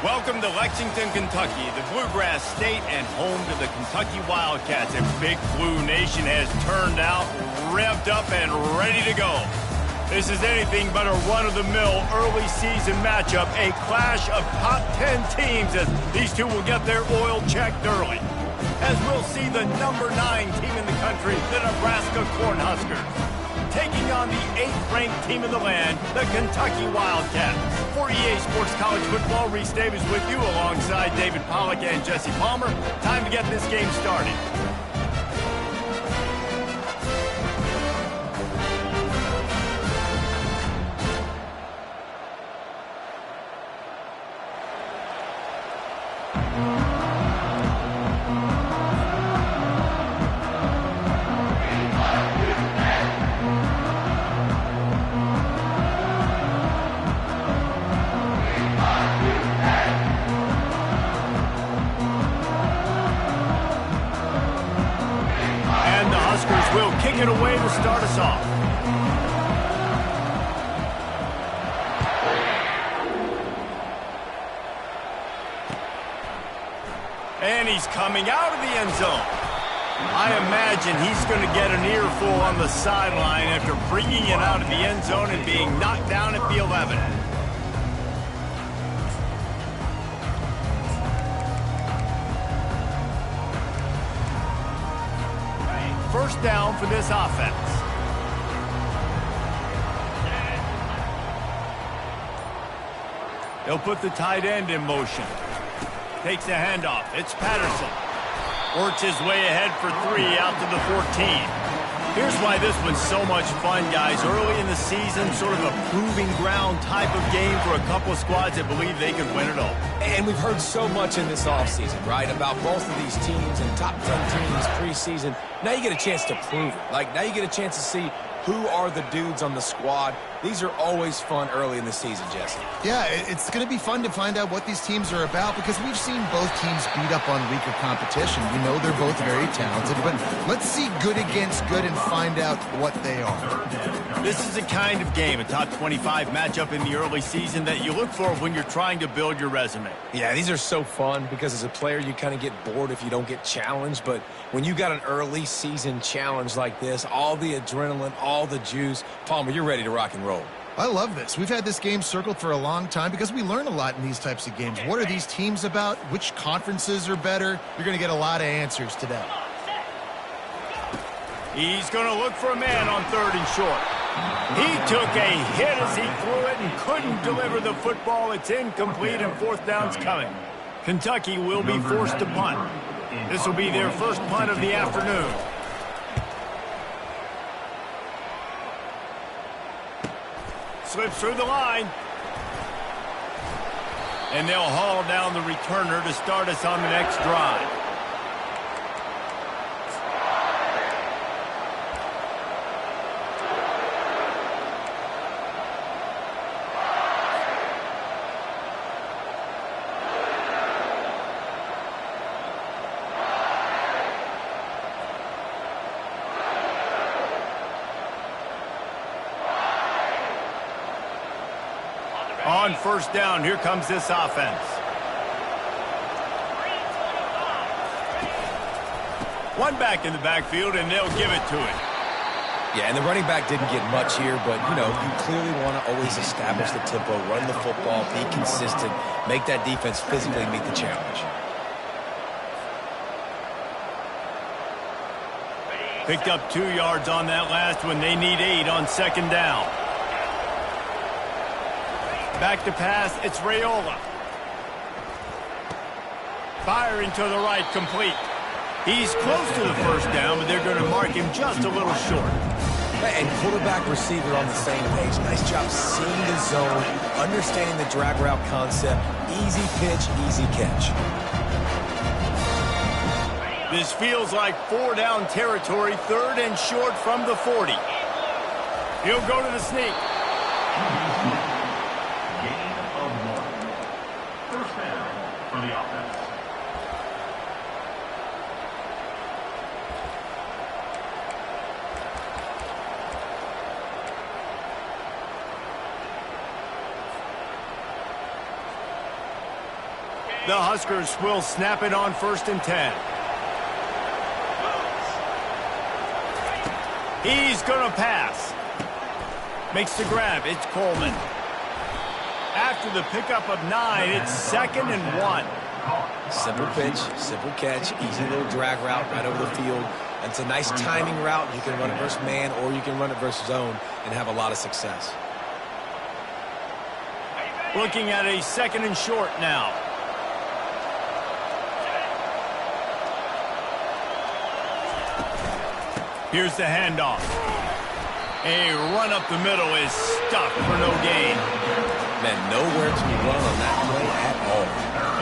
Welcome to Lexington, Kentucky, the Bluegrass State and home to the Kentucky Wildcats. And Big Blue Nation has turned out, revved up, and ready to go. This is anything but a run-of-the-mill early season matchup, a clash of top 10 teams as these two will get their oil checked early. As we'll see the number 9 team in the country, the Nebraska Cornhuskers, taking on the 8th-ranked team in the land, the Kentucky Wildcats. For EA Sports College Football, Reese Davis with you alongside David Pollack and Jesse Palmer. Time to get this game started. Will kick it away to start us off. And he's coming out of the end zone. I imagine he's going to get an earful on the sideline after bringing it out of the end zone and being knocked down at the 11. First down for this offense. They'll put the tight end in motion. Takes the handoff. It's Patterson. Works his way ahead for 3 out to the 14. Here's why this one's so much fun, guys. Early in the season, sort of a proving ground type of game for a couple of squads that believe they could win it all. And we've heard so much in this offseason, right, about both of these teams and top 10 teams preseason. Now you get a chance to prove it. Like, now you get a chance to see who are the dudes on the squad. These are always fun early in the season, Jesse. Yeah, it's going to be fun to find out what these teams are about because we've seen both teams beat up on weaker competition. We know they're both very talented, but let's see good against good and find out what they are. This is the kind of game, a top 25 matchup in the early season that you look for when you're trying to build your resume. Yeah, these are so fun because as a player, you kind of get bored if you don't get challenged. But when you got an early season challenge like this, all the adrenaline, all the juice, Palmer, you're ready to rock and roll. I love this. We've had this game circled for a long time because we learn a lot in these types of games. What are these teams about? Which conferences are better? You're going to get a lot of answers today. He's going to look for a man on 3rd and short. He took a hit as he threw it and couldn't deliver the football. It's incomplete and 4th down's coming. Kentucky will be forced to punt. This will be their first punt of the afternoon. Slips through the line. And they'll haul down the returner to start us on the next drive. On 1st down, here comes this offense. One back in the backfield, and they'll give it to him. Yeah, and the running back didn't get much here, but, you know, you clearly want to always establish the tempo, run the football, be consistent, make that defense physically meet the challenge. Picked up 2 yards on that last one. They need 8 on 2nd down. Back to pass, it's Raiola. Firing to the right, complete. He's close to the 1st down, but they're going to mark him just a little short. And quarterback receiver on the same page. Nice job seeing the zone, understanding the drag route concept. Easy pitch, easy catch. This feels like 4-down territory, 3rd and short from the 40. He'll go to the sneak. The Huskers will snap it on 1st and 10. He's going to pass. Makes the grab. It's Coleman. After the pickup of 9, it's 2nd and 1. Simple pitch, simple catch, easy little drag route right over the field. It's a nice timing route. You can run it versus man or you can run it versus zone and have a lot of success. Looking at a 2nd and short now. Here's the handoff. A run up the middle is stuffed for no gain. Man, nowhere to run on that play at all.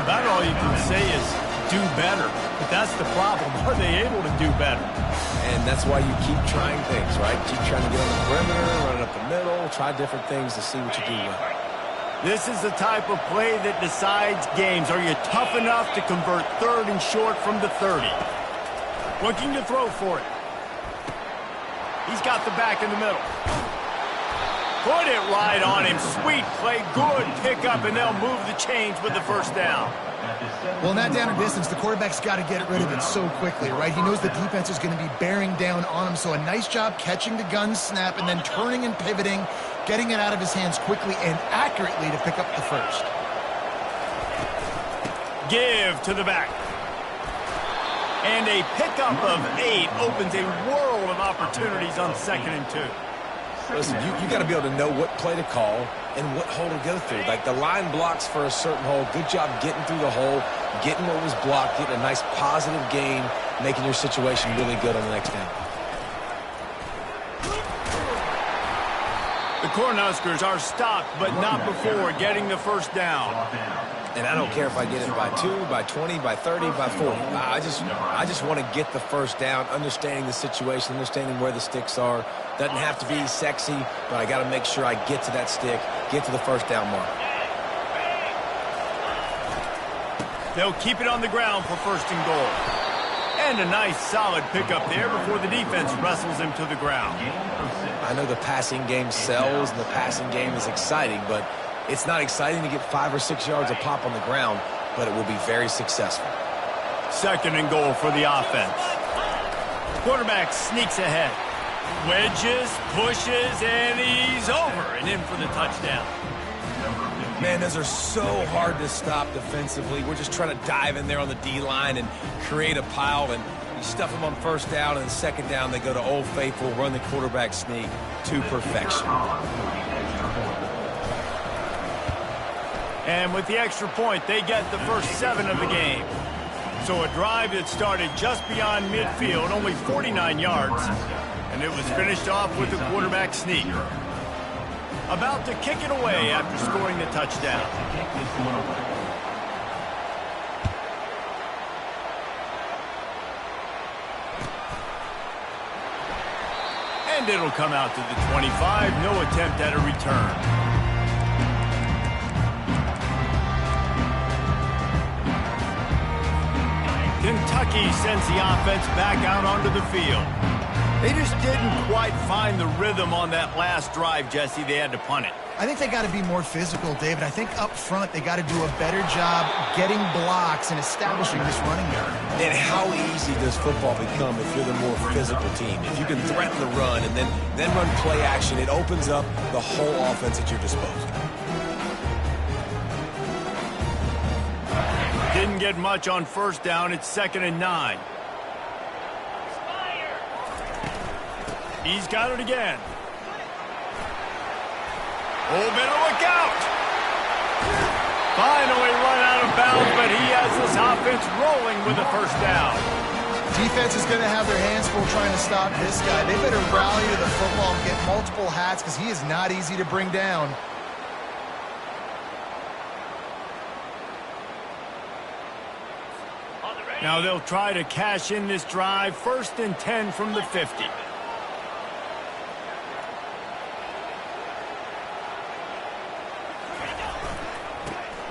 About all you can say is do better. But that's the problem. Are they able to do better? And that's why you keep trying things, right? Keep trying to get on the perimeter, run it up the middle, try different things to see what you do well. This is the type of play that decides games. Are you tough enough to convert 3rd and short from the 30? Looking to throw for it. He's got the back in the middle. Put it right on him. Sweet play. Good pickup, and they'll move the chains with the 1st down. Well, in that down and distance, the quarterback's got to get rid of it so quickly, right? He knows the defense is going to be bearing down on him, so a nice job catching the gun snap and then turning and pivoting, getting it out of his hands quickly and accurately to pick up the 1st. Give to the back. And a pickup of 8 opens a world of opportunities on 2nd and 2. Listen, you got to be able to know what play to call and what hole to go through. Like the line blocks for a certain hole. Good job getting through the hole, getting what was blocked, getting a nice positive gain, making your situation really good on the next down. The Cornhuskers are stopped, but not before getting the 1st down. And I don't care if I get it by 2, by 20, by 30, by 40. I just want to get the 1st down, understanding the situation, understanding where the sticks are. Doesn't have to be sexy, but I got to make sure I get to that stick, get to the 1st down mark. They'll keep it on the ground for 1st and goal. And a nice solid pickup there before the defense wrestles him to the ground. I know the passing game sells and the passing game is exciting, but it's not exciting to get 5 or 6 yards a pop on the ground, but it will be very successful. 2nd and goal for the offense. Quarterback sneaks ahead. Wedges, pushes, and he's over and in for the touchdown. Man, those are so hard to stop defensively. We're just trying to dive in there on the D-line and create a pile, and you stuff them on 1st down, and 2nd down they go to Old Faithful, run the quarterback sneak to perfection. And with the extra point, they get the first 7 of the game. So a drive that started just beyond midfield, only 49 yards, and it was finished off with a quarterback sneak. About to kick it away after scoring the touchdown. And it'll come out to the 25. No attempt at a return. Kentucky sends the offense back out onto the field. They just didn't quite find the rhythm on that last drive, Jesse. They had to punt it. I think they got to be more physical, David. I think up front they got to do a better job getting blocks and establishing this running game. And how easy does football become if you're the more physical team? If you can threaten the run and then run play action, it opens up the whole offense at your disposal. Didn't get much on 1st down. It's 2nd and 9. He's got it again. Oh, better look out. Finally run out of bounds, but he has this offense rolling with a 1st down. Defense is going to have their hands full trying to stop this guy. They better rally to the football and get multiple hats because he is not easy to bring down. Now they'll try to cash in this drive. 1st and 10 from the 50.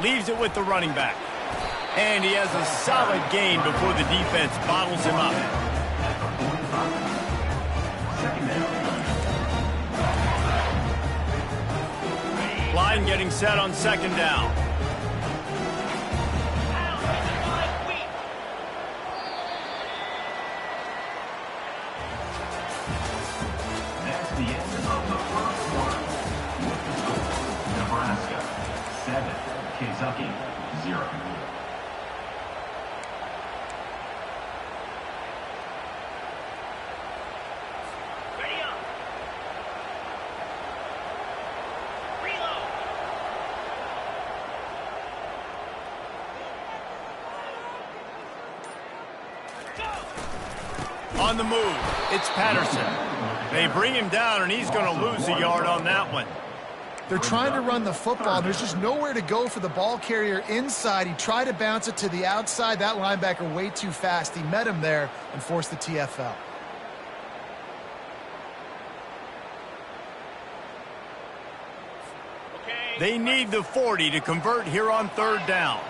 Leaves it with the running back. And he has a solid gain before the defense bottles him up. Line getting set on 2nd down. Kentucky, 0. On the move, it's Patterson. They bring him down, and he's going to lose a yard on that one. They're trying to run the football. There's just nowhere to go for the ball carrier inside. He tried to bounce it to the outside. That linebacker way too fast. He met him there and forced the TFL. They need the 40 to convert here on 3rd down.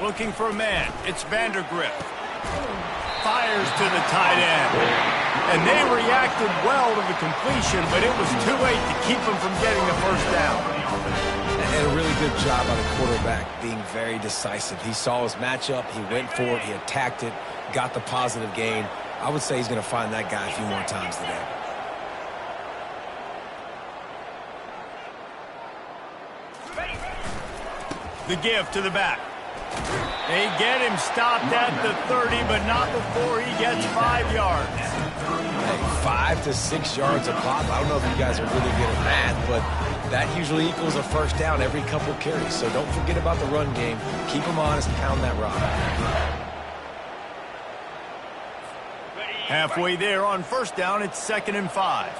Looking for a man. It's Vandergrift. Fires to the tight end. And they reacted well to the completion, but it was too late to keep them from getting the first down. And a really good job by the quarterback being very decisive. He saw his matchup. He went for it. He attacked it. Got the positive gain. I would say he's going to find that guy a few more times today. The give to the back. They get him stopped at the 30, but not before he gets 5 yards. Hey, 5 to 6 yards a pop. I don't know if you guys are really good at math, but that usually equals a first down every couple carries. So don't forget about the run game. Keep them honest, pound that rock. Halfway there on 1st down, it's 2nd and 5.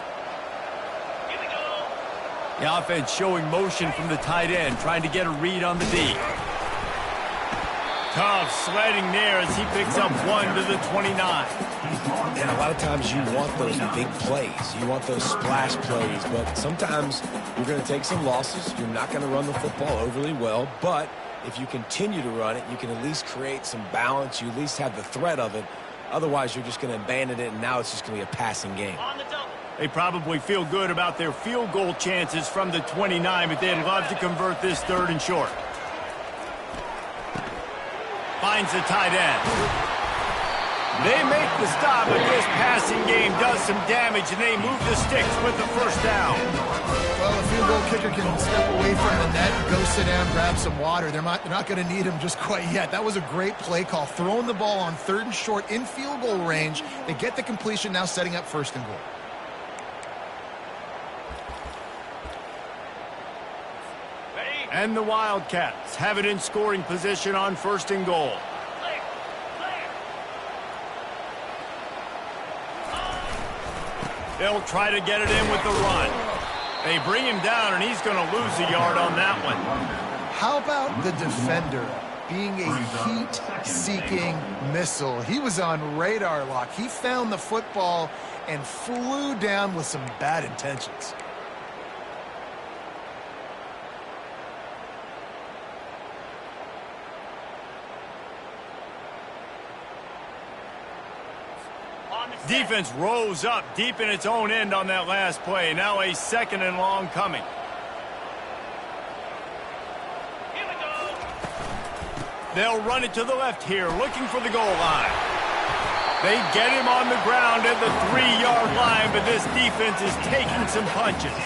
The offense showing motion from the tight end, trying to get a read on the D. Tough sledding there as he picks up 1 to the 29. And a lot of times you want those big plays. You want those splash plays, but sometimes you're going to take some losses. You're not going to run the football overly well, but if you continue to run it, you can at least create some balance. You at least have the threat of it. Otherwise, you're just going to abandon it, and now it's just going to be a passing game. They probably feel good about their field goal chances from the 29, but they'd love to convert this 3rd and short. Finds the tight end. They make the stop, but this passing game does some damage, and they move the sticks with the first down. Well, the field goal kicker can step away from the net and go sit down, grab some water. They're not going to need him just quite yet. That was a great play call. Throwing the ball on 3rd and short in field goal range. They get the completion, now setting up 1st and goal. And the Wildcats have it in scoring position on 1st and goal. They'll try to get it in with the run. They bring him down, and he's going to lose a yard on that one. How about the defender being a heat-seeking missile? He was on radar lock. He found the football and flew down with some bad intentions. Defense rose up deep in its own end on that last play. Now a 2nd and long coming. They'll run it to the left here, looking for the goal line. They get him on the ground at the 3-yard line, but this defense is taking some punches.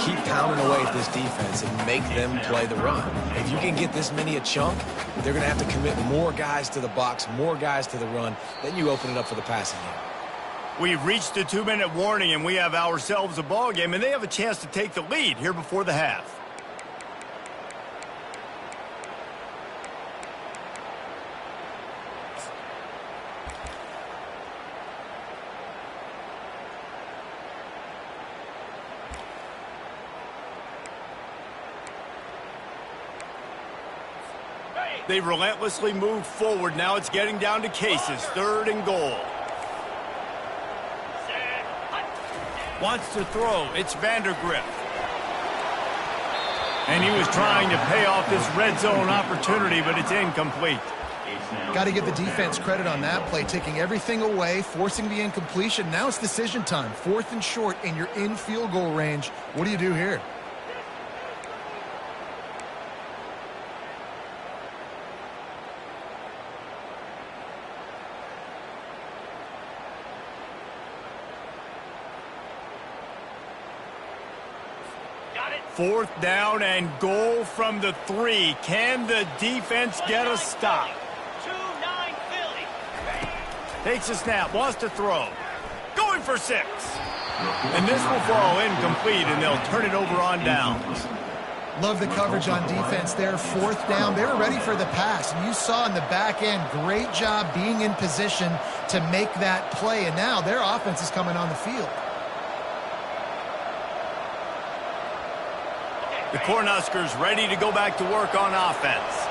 Keep pounding away at this defense and make them play the run. If you can get this many a chunk, they're going to have to commit more guys to the box, more guys to the run. Then you open it up for the passing game. We've reached the 2-minute warning, and we have ourselves a ball game, and they have a chance to take the lead here before the half. They relentlessly moved forward. Now it's getting down to cases. 3rd and goal. Wants to throw. It's Vandergrift. And he was trying to pay off this red zone opportunity, but it's incomplete. Got to give the defense credit on that play, taking everything away, forcing the incompletion. Now it's decision time. 4th and short, and you're in field goal range. What do you do here? 4th down and goal from the 3. Can the defense get a stop? Takes a snap, wants to throw. Going for 6. And this will fall incomplete, and they'll turn it over on downs. Love the coverage on defense there. 4th down. They were ready for the pass. And you saw in the back end, great job being in position to make that play. And now their offense is coming on the field. The Cornhuskers ready to go back to work on offense.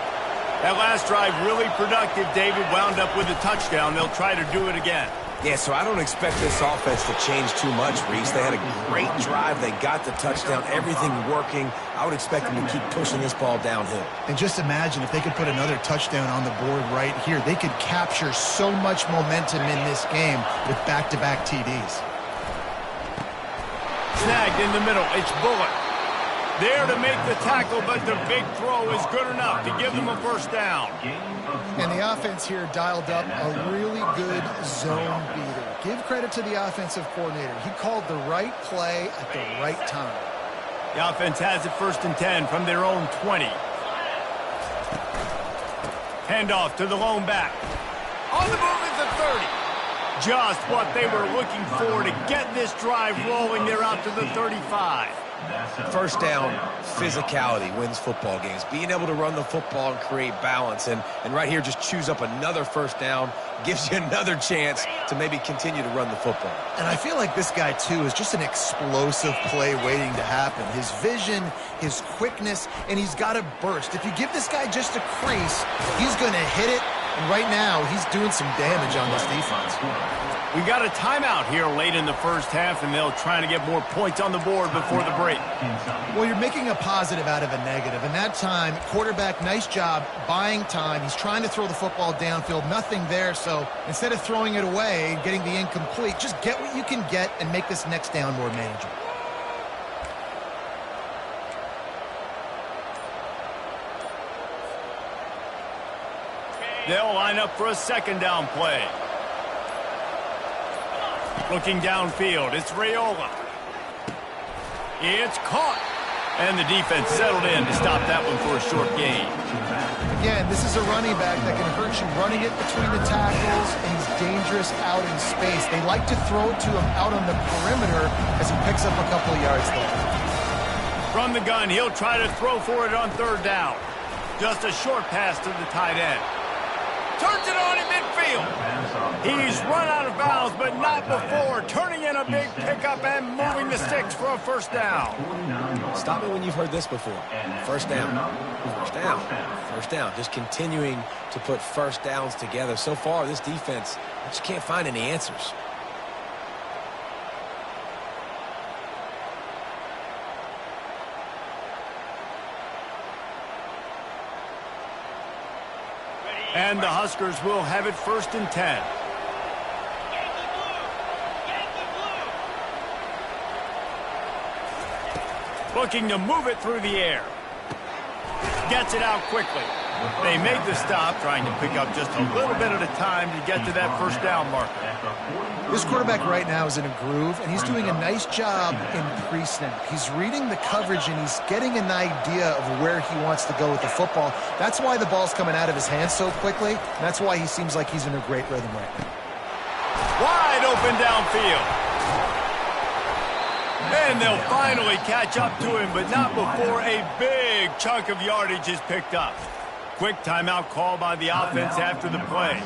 That last drive really productive. David wound up with a touchdown. They'll try to do it again. Yeah, so I don't expect this offense to change too much, Reese. They had a great drive. They got the touchdown. Everything working. I would expect them to keep pushing this ball downhill. And just imagine if they could put another touchdown on the board right here. They could capture so much momentum in this game with back-to-back TDs. Snagged in the middle. It's Bullock. There to make the tackle, but the big throw is good enough to give them a first down. And the offense here dialed up a really good zone beater. Give credit to the offensive coordinator. He called the right play at the right time. The offense has it 1st and 10 from their own 20. Handoff to the lone back. On the move is the 30. Just what they were looking for to get this drive rolling. They're out to the 35. First down, physicality wins football games. Being able to run the football and create balance. And right here, just choose up another first down. Gives you another chance to maybe continue to run the football. And I feel like this guy, too, is just an explosive play waiting to happen. His vision, his quickness, and he's got a burst. If you give this guy just a crease, he's going to hit it. And right now, he's doing some damage on this defense. We got a timeout here late in the first half, and they'll try to get more points on the board before the break. Well, you're making a positive out of a negative. And that time, quarterback, nice job buying time. He's trying to throw the football downfield. Nothing there, so instead of throwing it away, getting the incomplete, just get what you can get and make this next down more manageable. They'll line up for a 2nd down play. Looking downfield, it's Raiola. It's caught. And the defense settled in to stop that one for a short gain. Again, this is a running back that can hurt you running it between the tackles, and he's dangerous out in space. They like to throw it to him out on the perimeter as he picks up a couple of yards there. From the gun, he'll try to throw for it on 3rd down. Just a short pass to the tight end. Turns it on in midfield. He's run out of bounds, but not before. Turning in a big pickup and moving the sticks for a first down. Stop me when you've heard this before. First down. First down. First down. Just continuing to put first downs together. So far, this defense just can't find any answers. And the Huskers will have it 1st and 10. Looking to move it through the air. Gets it out quickly. They made the stop, trying to pick up just a little bit at a time to get to that first down marker. This quarterback right now is in a groove, and he's doing a nice job in pre-snap. He's reading the coverage, and he's getting an idea of where he wants to go with the football. That's why the ball's coming out of his hands so quickly. And that's why he seems like he's in a great rhythm right now. Wide open downfield. And they'll finally catch up to him, but not before a big chunk of yardage is picked up. Quick timeout call by the offense after the play.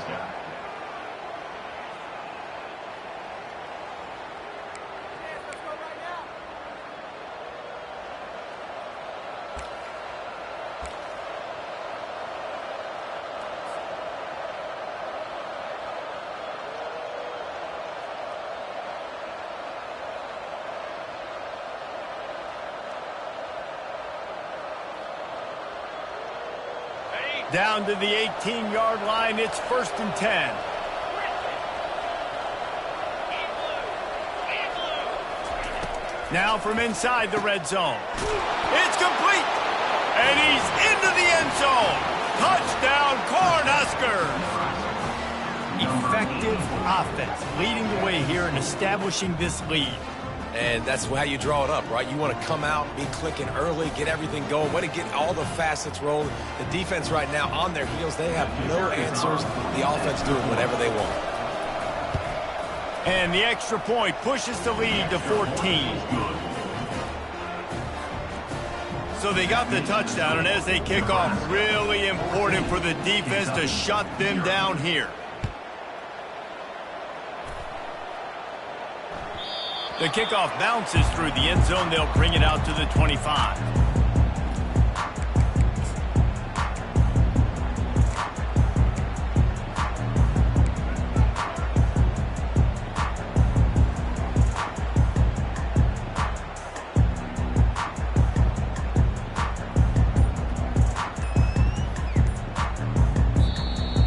Down to the 18-yard line, it's 1st and 10. Now from inside the red zone. It's complete, and he's into the end zone. Touchdown, Cornhuskers! Effective offense leading the way here and establishing this lead. And that's how you draw it up, right? You want to come out, be clicking early, get everything going, want to get all the facets rolling. The defense right now on their heels, they have no answers. The offense doing whatever they want. And the extra point pushes the lead to 14. So they got the touchdown, and as they kick off, really important for the defense to shut them down here. The kickoff bounces through the end zone. They'll bring it out to the 25.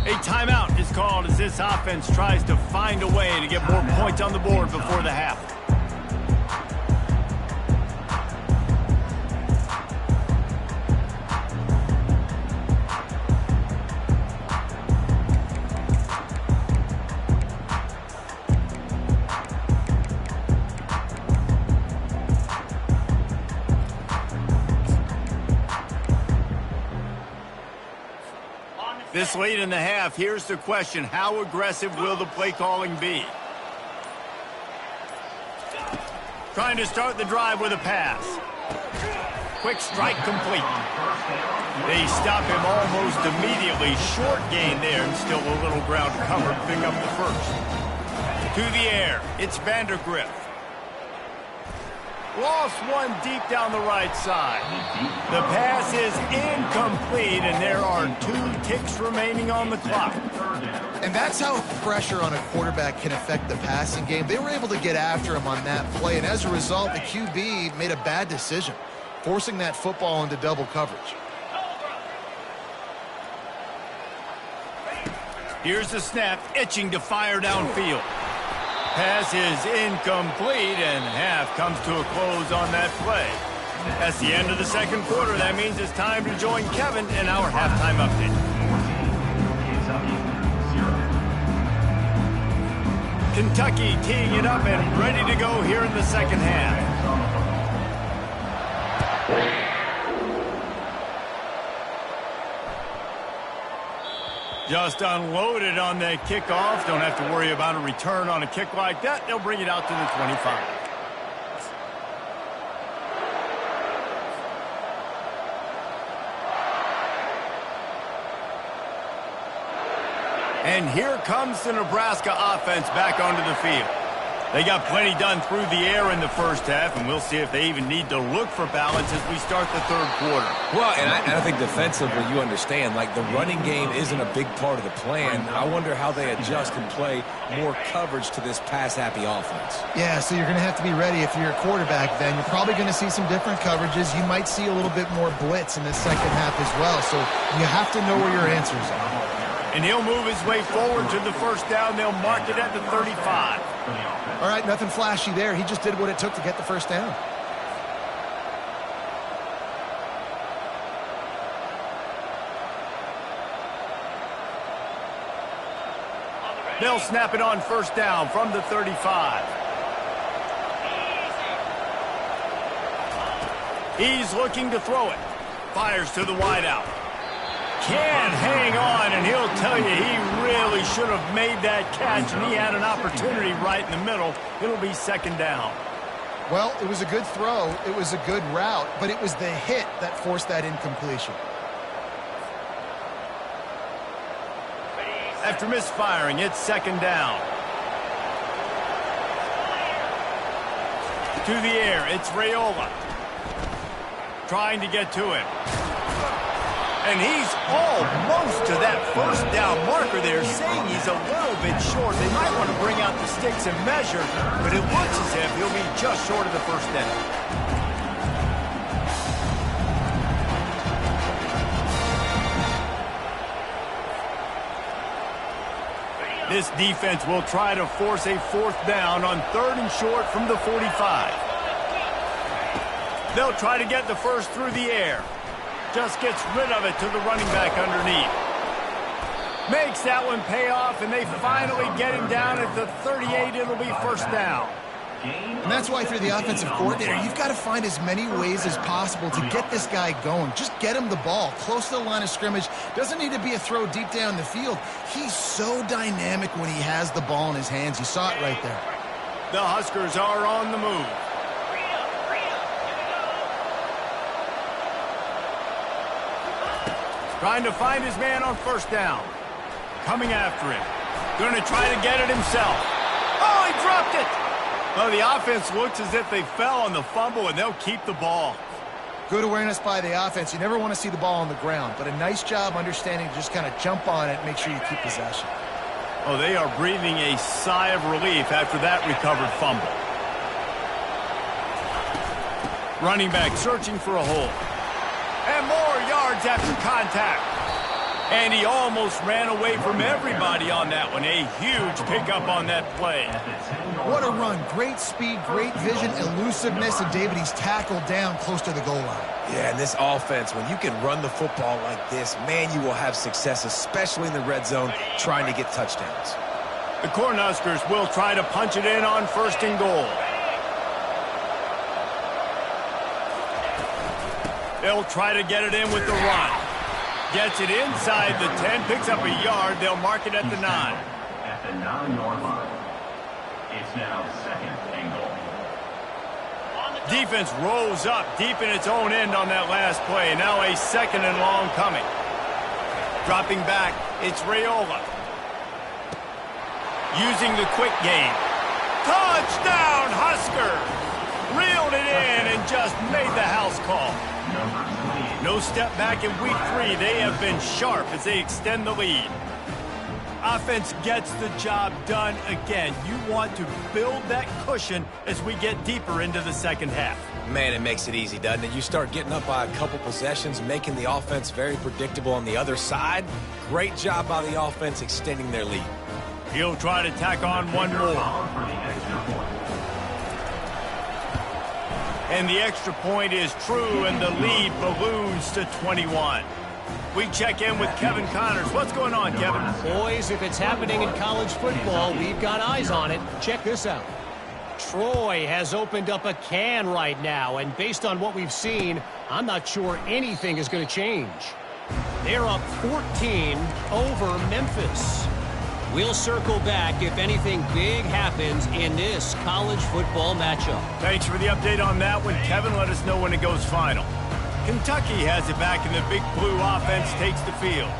A timeout is called as this offense tries to find a way to get more points on the board before the half. This late in the half, here's the question. How aggressive will the play calling be? Trying to start the drive with a pass. Quick strike complete. They stop him almost immediately. Short gain there and still a little ground cover to pick up the first. To the air, it's Vandergriff. Lost one deep down the right side. The pass is incomplete, and there are 2 ticks remaining on the clock. And that's how pressure on a quarterback can affect the passing game. They were able to get after him on that play, and as a result, the QB made a bad decision, forcing that football into double coverage. Here's the snap, itching to fire downfield. Pass is incomplete, and half comes to a close on that play. That's the end of the second quarter. That means it's time to join Kevin in our halftime update. Kentucky teeing it up and ready to go here in the second half. Just unloaded on that kickoff. Don't have to worry about a return on a kick like that. They'll bring it out to the 25. And here comes the Nebraska offense back onto the field. They got plenty done through the air in the first half, and we'll see if they even need to look for balance as we start the third quarter. Well, and I think defensively, you understand, like the running game isn't a big part of the plan. I wonder how they adjust and play more coverage to this pass-happy offense. Yeah, so you're going to have to be ready if you're a quarterback then. You're probably going to see some different coverages. You might see a little bit more blitz in the second half as well, so you have to know where your answers are. And he'll move his way forward to the first down. They'll mark it at the 35. All right, nothing flashy there. He just did what it took to get the first down. They'll snap it on first down from the 35. He's looking to throw it. Fires to the wideout. Can hang on, and he'll tell you he really should have made that catch, and he had an opportunity right in the middle. It'll be second down. Well, it was a good throw. It was a good route, but it was the hit that forced that incompletion. After misfiring, it's second down. To the air, it's Raiola. Trying to get to him. And he's almost to that first down marker there, saying he's a little bit short. They might want to bring out the sticks and measure, but it looks as if he'll be just short of the first down. This defense will try to force a fourth down on third and short from the 45. They'll try to get the first through the air. Just gets rid of it to the running back underneath. Makes that one pay off, and they finally get him down at the 38. It'll be first down. And that's why if you're the offensive coordinator, you've got to find as many ways as possible to get this guy going. Just get him the ball close to the line of scrimmage. Doesn't need to be a throw deep down the field. He's so dynamic when he has the ball in his hands. You saw it right there. The Huskers are on the move. Trying to find his man on first down. Coming after him. Going to try to get it himself. Oh, he dropped it! Well, the offense looks as if they fell on the fumble, and they'll keep the ball. Good awareness by the offense. You never want to see the ball on the ground, but a nice job understanding to just kind of jump on it and make sure you keep possession. Oh, they are breathing a sigh of relief after that recovered fumble. Running back searching for a hole. And more yards after contact. And he almost ran away from everybody on that one. A huge pickup on that play. What a run. Great speed, great vision, elusiveness, and David, he's tackled down close to the goal line. Yeah, and this offense, when you can run the football like this, man, you will have success, especially in the red zone, trying to get touchdowns. The Cornhuskers will try to punch it in on first and goal. They'll try to get it in with the run. Gets it inside the 10, picks up a yard. They'll mark it at the 9. At the 9-yard line. It's now second and goal. Defense rolls up deep in its own end on that last play. Now a second and long coming. Dropping back, it's Raiola. Using the quick game. Touchdown, Huskers! Reeled it in and just made the house call. No step back in week 3. They have been sharp as they extend the lead. Offense gets the job done again. You want to build that cushion as we get deeper into the second half. Man, it makes it easy, doesn't it? You start getting up by a couple possessions, making the offense very predictable on the other side. Great job by the offense extending their lead. He'll try to tack on one more. And the extra point is true, and the lead balloons to 21. We check in with Kevin Connors. What's going on, Kevin? Boys, if it's happening in college football, we've got eyes on it. Check this out. Troy has opened up a can right now, and based on what we've seen, I'm not sure anything is going to change. They're up 14 over Memphis. We'll circle back if anything big happens in this college football matchup. Thanks for the update on that one, Kevin. Let us know when it goes final. Kentucky has it back, and the Big Blue offense takes the field.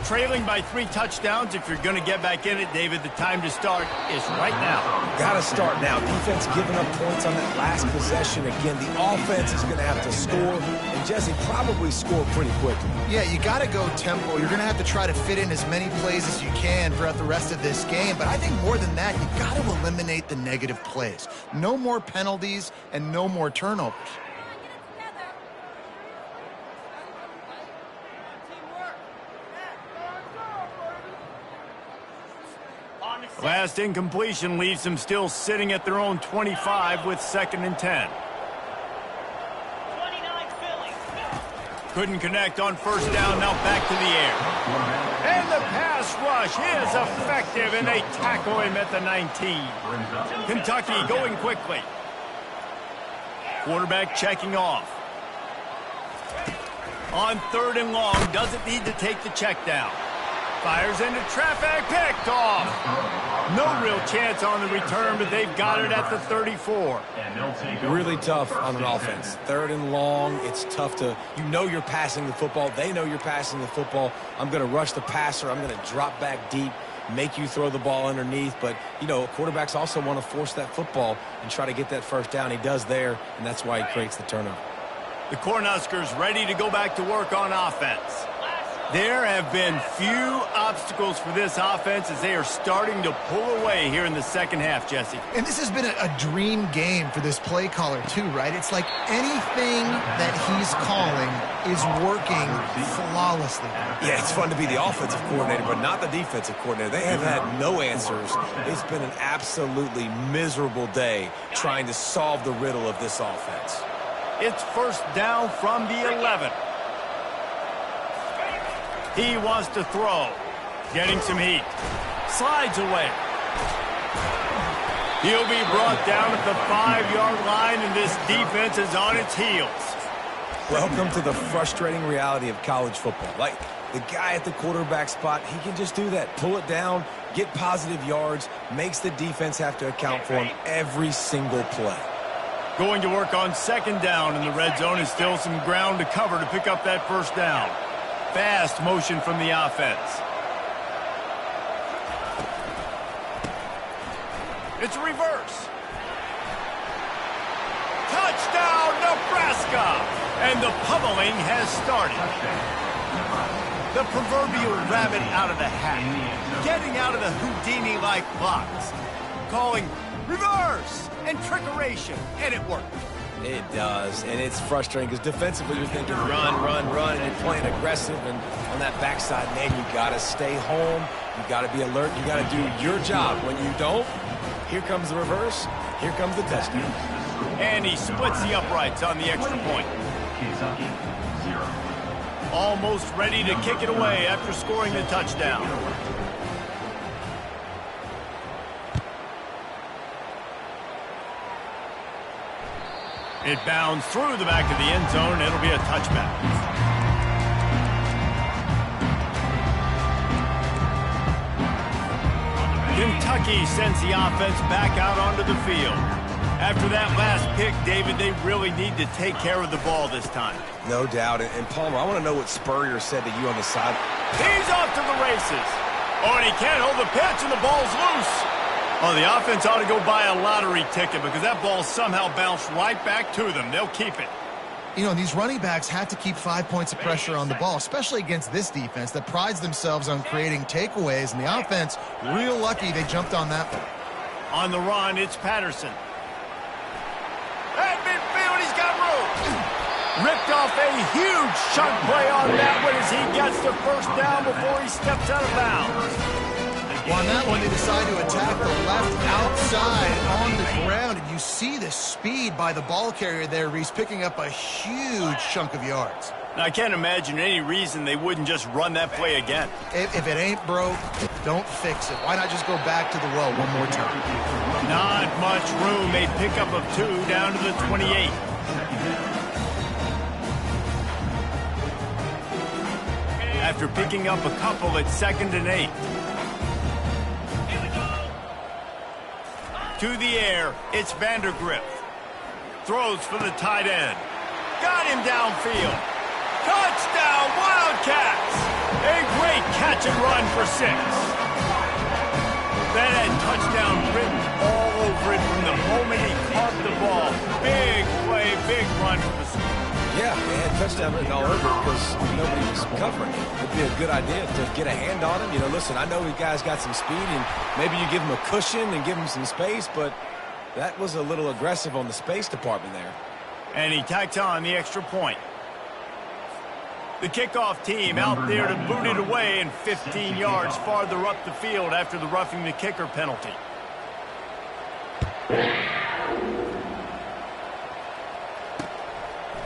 Trailing by 3 touchdowns. If you're going to get back in it, David, the time to start is right now. Got to start now. Defense giving up points on that last possession. Again, the offense is going to have to score, and Jesse probably score pretty quickly. Yeah, you got to go tempo. You're going to have to try to fit in as many plays as you can throughout the rest of this game. But I think more than that, you got to eliminate the negative plays. No more penalties and no more turnovers. Last incompletion leaves them still sitting at their own 25 with 2nd and 10. Couldn't connect on first down, now back to the air. And the pass rush is effective, and they tackle him at the 19. Kentucky going quickly. Quarterback checking off. On 3rd and long, doesn't need to take the check down. Fires into traffic, picked off. No real chance on the return, but they've got it at the 34. Really tough on an offense. 3rd and long, it's tough to, you know you're passing the football. They know you're passing the football. I'm going to rush the passer. I'm going to drop back deep, make you throw the ball underneath. But, you know, quarterbacks also want to force that football and try to get that first down. He does there, and that's why he creates the turnover. The Cornhuskers ready to go back to work on offense. There have been few obstacles for this offense as they are starting to pull away here in the second half, Jesse. And this has been a dream game for this play caller, too, right? It's like anything that he's calling is working flawlessly. Yeah, it's fun to be the offensive coordinator, but not the defensive coordinator. They have had no answers. It's been an absolutely miserable day trying to solve the riddle of this offense. It's first down from the 11. He wants to throw. Getting some heat. Slides away. He'll be brought down at the 5-yard line, and this defense is on its heels. Welcome to the frustrating reality of college football. Like, the guy at the quarterback spot, he can just do that. Pull it down, get positive yards, makes the defense have to account for him every single play. Going to work on second down in the red zone is still some ground to cover to pick up that first down. Fast motion from the offense. It's a reverse. Touchdown, Nebraska! And the pummeling has started. The proverbial rabbit out of the hat. Getting out of the Houdini-like box. Calling reverse and trickeration. And it worked. It does, and it's frustrating because defensively you're thinking run, run, run, and you're playing aggressive, and on that backside, man, you got to stay home. You got to be alert. You got to do your job. When you don't, here comes the reverse. Here comes the touchdown. And he splits the uprights on the extra point. Kentucky, 0. Almost ready to kick it away after scoring the touchdown. It bounds through the back of the end zone, and it'll be a touchback. Kentucky sends the offense back out onto the field. After that last pick, David, they really need to take care of the ball this time. No doubt. And Palmer, I want to know what Spurrier said to you on the side. He's off to the races. Oh, and he can't hold the pitch, and the ball's loose. Oh, the offense ought to go buy a lottery ticket because that ball somehow bounced right back to them. They'll keep it. You know, these running backs have to keep 5 points of pressure on the ball, especially against this defense that prides themselves on creating takeaways. And the offense, real lucky they jumped on that one. On the run, it's Patterson. At midfield, he's got room. Ripped off a huge chunk play on that one as he gets the first down before he steps out of bounds. Well, on that one, they decide to attack the left outside on the ground. And you see the speed by the ball carrier there, Reese, picking up a huge chunk of yards. Now, I can't imagine any reason they wouldn't just run that play again. If it ain't broke, don't fix it. Why not just go back to the well one more time? Not much room. A pickup of 2 down to the 28. After picking up a couple at 2nd and 8. To the air, it's Vandergrift. Throws for the tight end. Got him downfield. Touchdown, Wildcats! A great catch and run for 6. That had touchdown written all over it from the moment he caught the ball. Big play, big run for the score. Yeah, man, touchdown written all over it because nobody was covering it. It'd be a good idea to get a hand on him. You know, listen, I know you guys got some speed, and maybe you give him a cushion and give him some space, but that was a little aggressive on the space department there. And he tacks on the extra point. The kickoff team out there to boot it away and 15 yards farther up the field after the roughing the kicker penalty.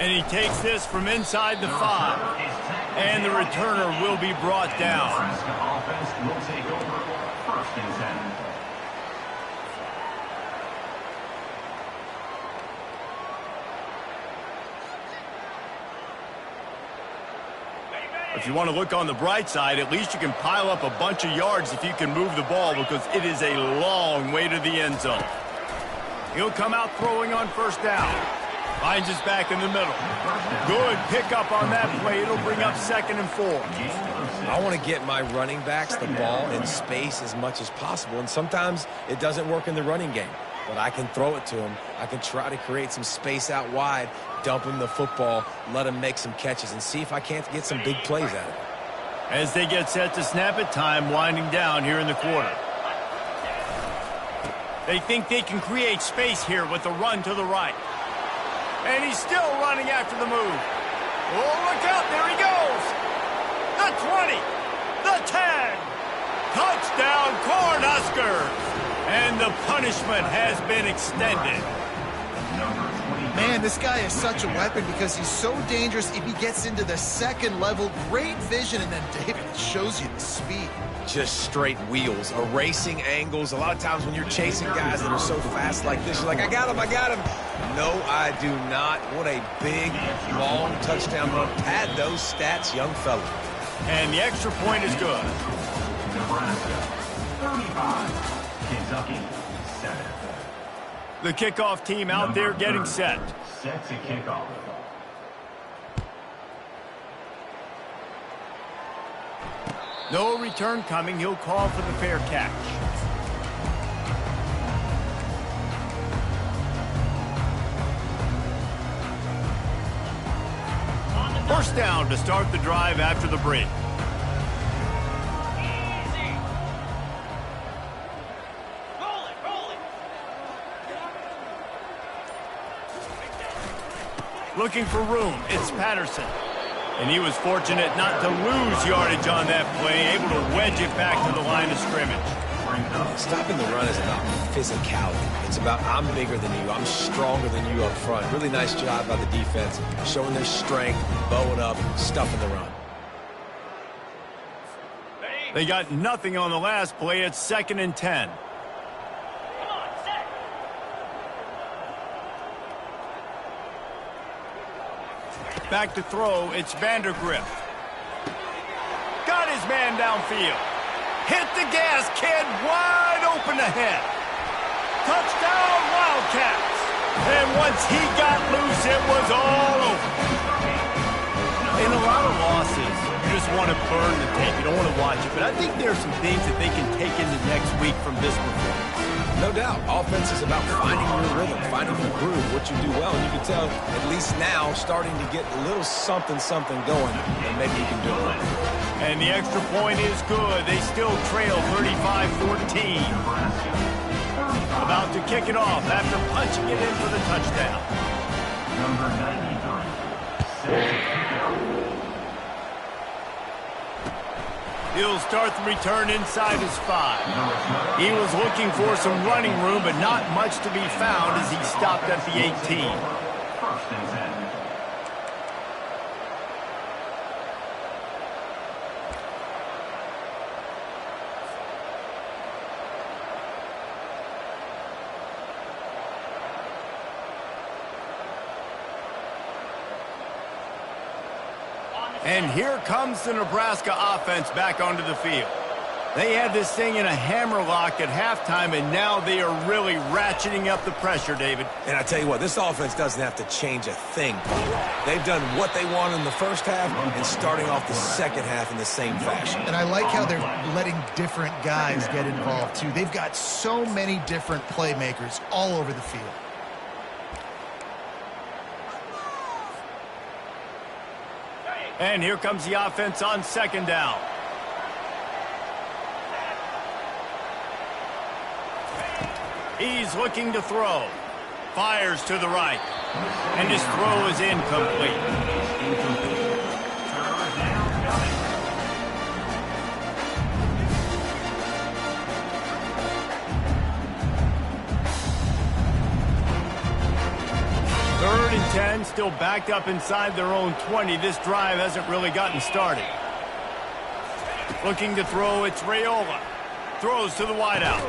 And he takes this from inside the 5. And the returner will be brought down. Nebraska offense will take over 1st and 10. If you want to look on the bright side, at least you can pile up a bunch of yards if you can move the ball because it is a long way to the end zone. He'll come out throwing on 1st down. Finds us back in the middle. Good pickup on that play. It'll bring up 2nd and 4. I want to get my running backs the ball in space as much as possible, and sometimes it doesn't work in the running game. But I can throw it to him. I can try to create some space out wide, dump him the football, let him make some catches, and see if I can't get some big plays out of it. As they get set to snap it, time winding down here in the quarter. They think they can create space here with the run to the right. And he's still running after the move. Oh, look out, there he goes. The 20, the 10. Touchdown, Cornhuskers. And the punishment has been extended. Man, this guy is such a weapon because he's so dangerous if he gets into the 2nd level. Great vision, and then David shows you the speed. just straight wheels, erasing angles. A lot of times when you're chasing guys that are so fast like this, you're like, I got him, I got him. No, I do not. What a big, long touchdown run. Pad those stats, young fella. And the extra point is good. Nebraska, 35. Kentucky, 7. The kickoff team out there getting set. Set to kickoff. No return coming. He'll call for the fair catch. First down to start the drive after the break. Looking for room. It's Patterson. And he was fortunate not to lose yardage on that play, able to wedge it back to the line of scrimmage. Stopping the run is about physicality. It's about I'm bigger than you, I'm stronger than you up front. Really nice job by the defense, showing their strength, bowing up, stuffing the run. They got nothing on the last play. It's 2nd and 10. Back to throw, it's Vandergrift. Got his man downfield. Hit the gas, kid, wide open ahead. Touchdown, Wildcats. And once he got loose, it was all over. In a lot of losses, you just want to burn the tape. You don't want to watch it. But I think there are some things that they can take into next week from this performance. No doubt. Offense is about finding your rhythm, finding your groove, what you do well. And you can tell, at least now, starting to get a little something going, and maybe you can do it. And the extra point is good. They still trail 35-14. About to kick it off after punching it in for the touchdown. Number 93. Set to kickoff. He'll start the return inside his 5. He was looking for some running room, but not much to be found as he stopped at the 18. 1st and 10. And here comes the Nebraska offense back onto the field. They had this thing in a hammerlock at halftime, and now they are really ratcheting up the pressure, David. And I tell you what, this offense doesn't have to change a thing. They've done what they want in the first half and starting off the second half in the same fashion. And I like how they're letting different guys get involved, too. They've got so many different playmakers all over the field. And here comes the offense on 2nd down. He's looking to throw. Fires to the right. And his throw is incomplete. Third and 10, still backed up inside their own 20. This drive hasn't really gotten started. Looking to throw, it's Raiola. Throws to the wideout.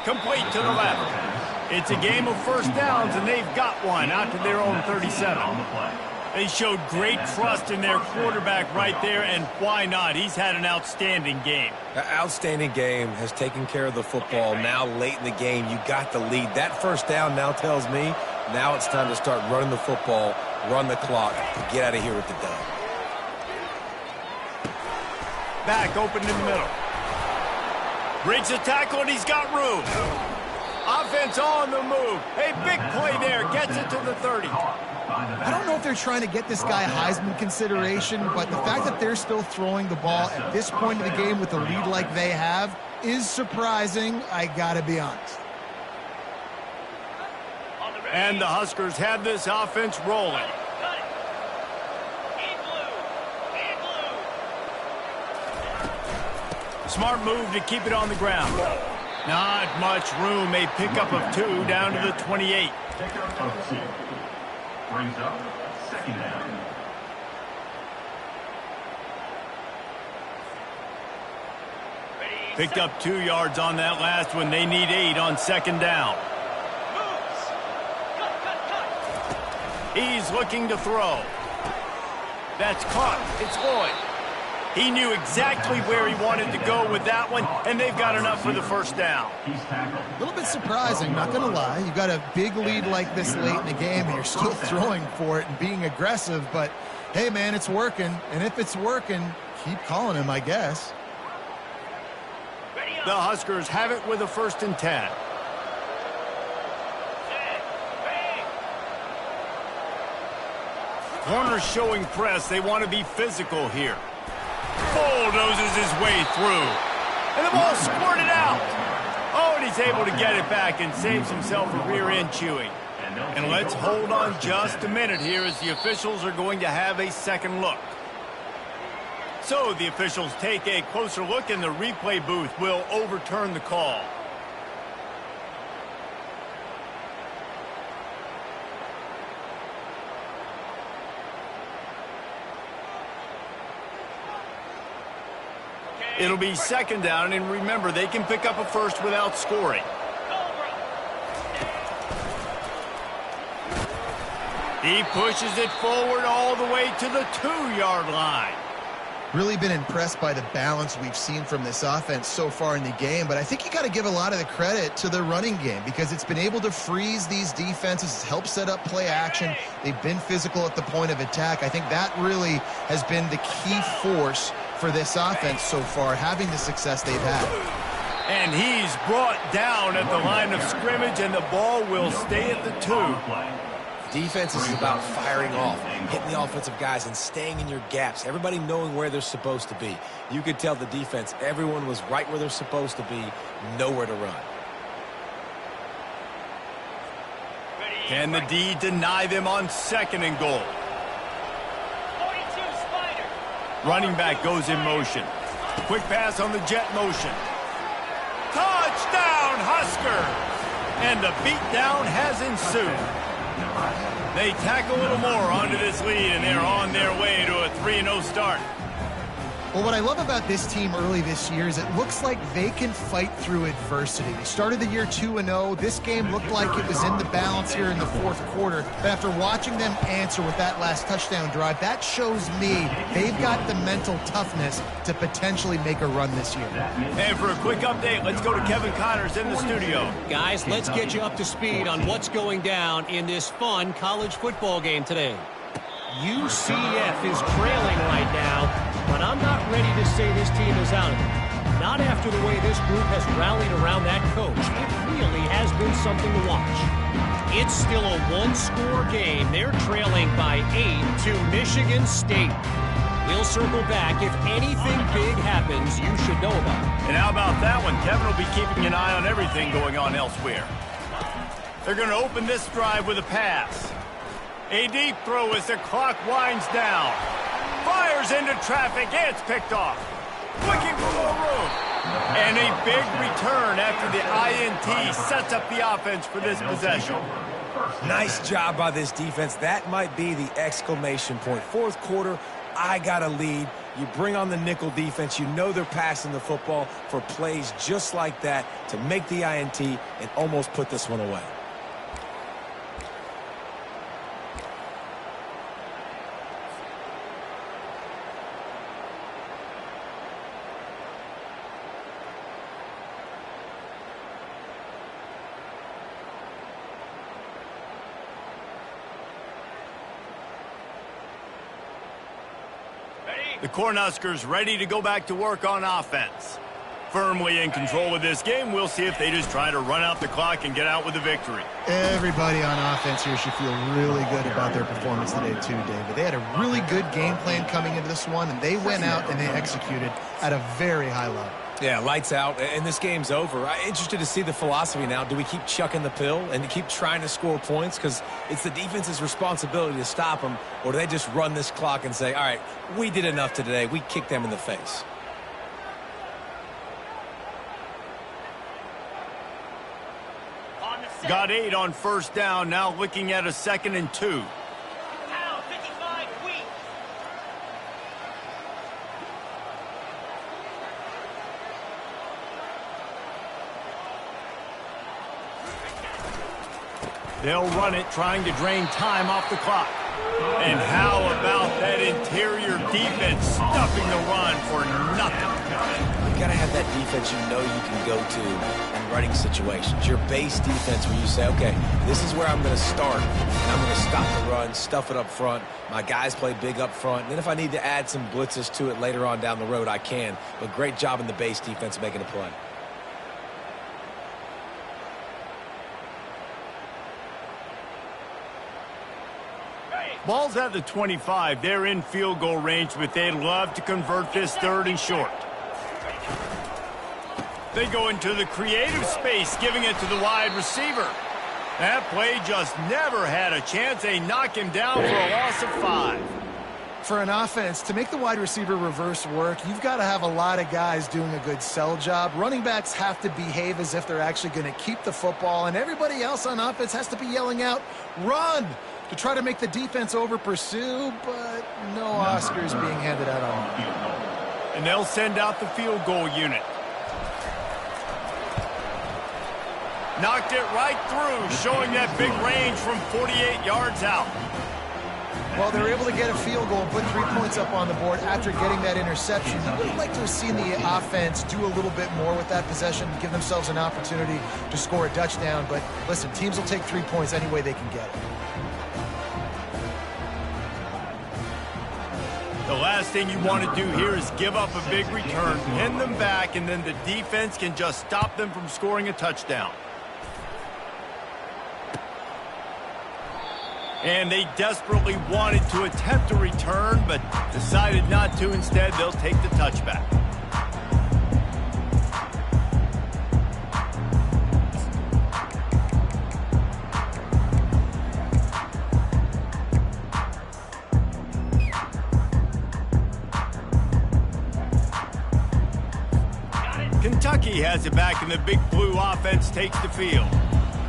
Complete to the left. It's a game of first downs, and they've got one out to their own 37. They showed great trust in their quarterback right there, and why not? He's had an outstanding game. An outstanding game, has taken care of the football. Now late in the game, you got the lead. That first down now tells me now it's time to start running the football, run the clock, get out of here with the dub. Back open in the middle. Breaks the tackle, and he's got room. Offense on the move. A big play there. Gets it to the 30. I don't know if they're trying to get this guy Heisman consideration, but the fact that they're still throwing the ball at this point of the game with a lead like they have is surprising, I gotta be honest. And the Huskers have this offense rolling. Smart move to keep it on the ground. Not much room. A pickup of 2 down to the 28. Pickup of 2. Brings up 2nd down. Picked up 2 yards on that last one. They need 8 on second down. He's looking to throw. That's caught. It's Lloyd. He knew exactly where he wanted to go with that one, and they've got enough for the first down. A little bit surprising, not going to lie. You've got a big lead like this late in the game, and you're still throwing for it and being aggressive. But, hey, man, it's working. And if it's working, keep calling him, I guess. The Huskers have it with a 1st and 10. Corners showing press. They want to be physical here. Bulldozes his way through. And the ball squirted out. Oh, and he's able to get it back and saves himself a rear end chewing. And let's hold on just a minute here as the officials are going to have a second look. So the officials take a closer look and the replay booth will overturn the call. It'll be second down, and remember, they can pick up a first without scoring. He pushes it forward all the way to the 2-yard line. Really been impressed by the balance we've seen from this offense so far in the game, but I think you got to give a lot of the credit to the running game because it's been able to freeze these defenses, help set up play action. They've been physical at the point of attack. I think that really has been the key force for this offense so far, having the success they've had. And he's brought down at the line of scrimmage, and the ball will stay at the 2. Defense is about firing off, hitting the offensive guys and staying in your gaps, everybody knowing where they're supposed to be. You could tell the defense, everyone was right where they're supposed to be, nowhere to run. Can the D deny them on 2nd and goal? Running back goes in motion. Quick pass on the jet motion. Touchdown, Husker! And the beatdown has ensued. They tack a little more onto this lead, and they're on their way to a 3-0 start. Well, what I love about this team early this year is it looks like they can fight through adversity. They started the year 2-0. This game looked like it was in the balance here in the 4th quarter. But after watching them answer with that last touchdown drive, that shows me they've got the mental toughness to potentially make a run this year. And for a quick update, let's go to Kevin Connors in the studio. Guys, let's get you up to speed on what's going down in this fun college football game today. UCF is trailing right now, but I'm not ready to say this team is out of it. Not after the way this group has rallied around that coach. It really has been something to watch. It's still a 1-score game. They're trailing by 8 to Michigan State. We'll circle back. If anything big happens, you should know about it. And how about that one? Kevin will be keeping an eye on everything going on elsewhere. They're going to open this drive with a pass. A deep throw as the clock winds down. Fires into traffic. It's picked off. Looking for more room. And a big return after the INT sets up the offense for this possession. Nice job by this defense. That might be the exclamation point. 4th quarter, I got a lead. You bring on the nickel defense. You know they're passing the football for plays just like that to make the INT and almost put this one away. The Cornhuskers ready to go back to work on offense. Firmly in control of this game. We'll see if they just try to run out the clock and get out with a victory. Everybody on offense here should feel really good about their performance today too, David. They had a really good game plan coming into this one, and they went out and they executed at a very high level. Yeah, lights out, and this game's over. I'm interested to see the philosophy now. Do we keep chucking the pill and keep trying to score points? Because it's the defense's responsibility to stop them, or do they just run this clock and say, all right, we did enough today. We kicked them in the face. Got 8 on 1st down, now looking at a 2nd and 2. They'll run it, trying to drain time off the clock. And how about that interior defense stuffing the run for nothing? You got to have that defense you know you can go to in running situations. Your base defense where you say, okay, this is where I'm going to start, and I'm going to stop the run, stuff it up front. My guys play big up front. And then if I need to add some blitzes to it later on down the road, I can. But great job in the base defense making a play. Ball's at the 25. They're in field goal range, but they'd love to convert this 3rd and short. They go into the creative space, giving it to the wide receiver. That play just never had a chance. They knock him down for a loss of 5. For an offense, to make the wide receiver reverse work, you've got to have a lot of guys doing a good sell job. Running backs have to behave as if they're actually going to keep the football, and everybody else on offense has to be yelling out, run, to try to make the defense over-pursue, but no Oscars being handed out on them. And they'll send out the field goal unit. Knocked it right through, showing that big range from 48 yards out. Well, they were able to get a field goal and put 3 points up on the board after getting that interception. I would like to have seen the offense do a little bit more with that possession, give themselves an opportunity to score a touchdown. But listen, teams will take 3 points any way they can get it. The last thing you want to do here is give up a big return, pin them back, and then the defense can just stop them from scoring a touchdown. And they desperately wanted to attempt a return, but decided not to. Instead, they'll take the touchback. Kentucky has it back, and the Big Blue offense takes the field.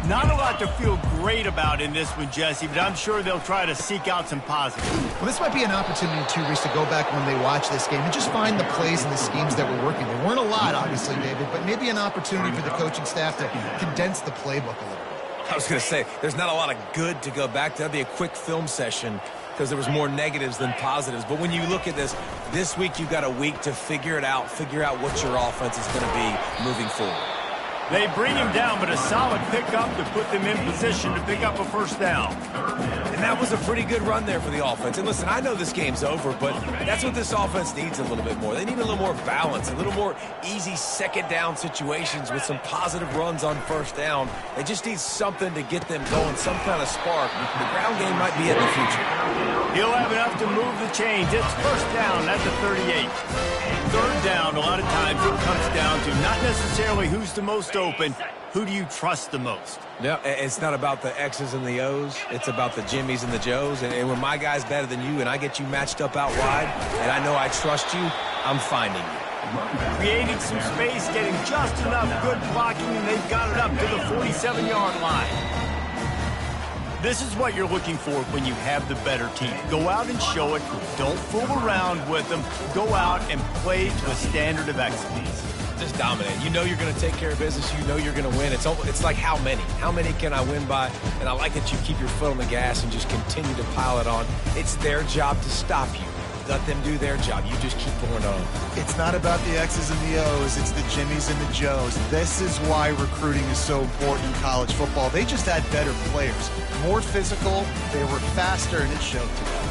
Not a lot to feel great about in this one, Jesse, but I'm sure they'll try to seek out some positives. Well, this might be an opportunity, too, Reese, to go back when they watch this game and just find the plays and the schemes that were working. There weren't a lot, obviously, David, but maybe an opportunity for the coaching staff to condense the playbook a little bit. I was going to say, there's not a lot of good to go back to. That'd be a quick film session because there was more negatives than positives. But when you look at this week you've got a week to figure it out, figure out what your offense is going to be moving forward. They bring him down, but a solid pickup to put them in position to pick up a first down. And that was a pretty good run there for the offense. And listen, I know this game's over, but that's what this offense needs a little bit more. They need a little more balance, a little more easy second down situations with some positive runs on first down. They just need something to get them going, some kind of spark. The ground game might be it in the future. He'll have enough to move the chains. It's first down at the 38. Third down, a lot of times it comes down to not necessarily who's the most open, who do you trust the most? Yeah, it's not about the X's and the O's. It's about the Jimmies and the Joes. And when my guy's better than you and I get you matched up out wide and I know I trust you, I'm finding you. Creating some space, getting just enough good blocking, and they've got it up to the 47-yard line. This is what you're looking for when you have the better team. Go out and show it. Don't fool around with them. Go out and play to a standard of excellence. Just dominate. You know you're going to take care of business. You know you're going to win. It's like how many? How many can I win by? And I like that you keep your foot on the gas and just continue to pile it on. It's their job to stop you. Let them do their job. You just keep going on. It's not about the X's and the O's. It's the Jimmies and the Joes. This is why recruiting is so important in college football. They just had better players. More physical, they were faster, and it showed today.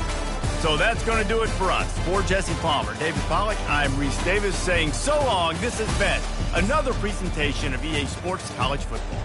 So that's going to do it for us. For Jesse Palmer, David Pollack, I'm Reese Davis saying so long. This has been another presentation of EA Sports College Football.